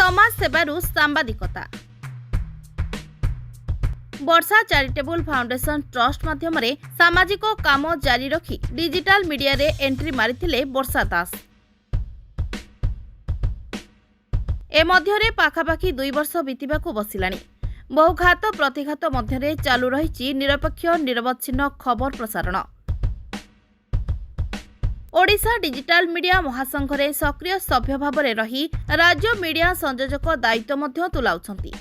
समाज सेवारू सांबादिकता वर्षा charitable foundation trust माध्यम सामाजिक काम जारी रखी डिजिटल मीडिया रे एंट्री मारिथिले वर्षा दास। ए मध्यरे पाखापाखी 2 वर्ष बीतिबाकू बसिलानी। बहु घात प्रतिघात मध्यरे चालू रही निरपेक्ष निरवच्छिन्न खबर प्रसारण। ओडिशा डिजिटल मीडिया महासंघरे सक्रिय सभ्य भाव में रही राज्य मीडिया संयोजक दायित्व मध्य तुलाउछंती।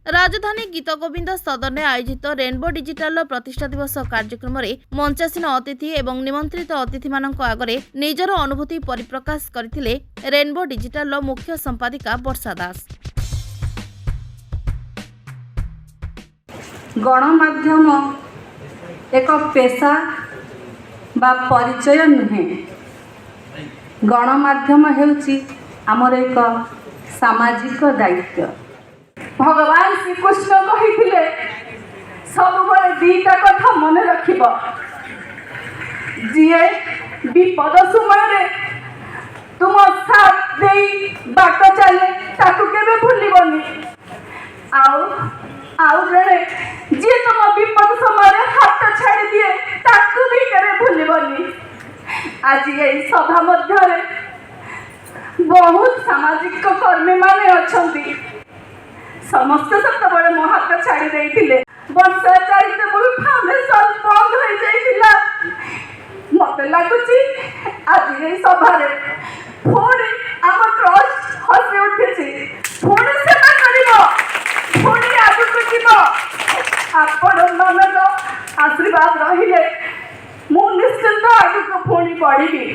राजधानी गीत गोविंद सदन में आयोजित रेनबो डिजिटल प्रतिष्ठा दिवस कार्यक्रम में मंचासीन अतिथि एवं निमंत्रित अतिथि मानक आगरे निजर अनुभूति परिप्रकाश करथिले रेनबो डिजिटल मुख्य संपादिका वर्षा दास। गणमाध्यम एक पेशा बा परिचय नुहे। गणमाध्यम हेउची आमर एक सामाजिक दायित्व। भगवान श्रीकृष्ण कही सब दीटा कथा मन रखिब, जी विपद समय तुम साथ दे बाट चले ताकू केबे भूलिबनी। आउ जड़े जी तुम विपद समय हाथ छाड़ी दिए ताकू भी केबे भूलिबनी। आज यही सभा मध्य बहुत सामाजिक कर्मी माने अछंती। समस्त सतबले मो हाथ छाड़ी देइथिले। वर्षा चैरिटेबल फाउंडेशन बंद हो जाइथिला। मते लागुची आज एई सभारे पुणी आम ट्रस्ट हसी उठिछि। पुणी सेवा करिबो, पुणी आगुक जिवो। आपण मानक आशीर्वाद रहिले मु निश्चिंत आगुक पुणी बढ़िबी।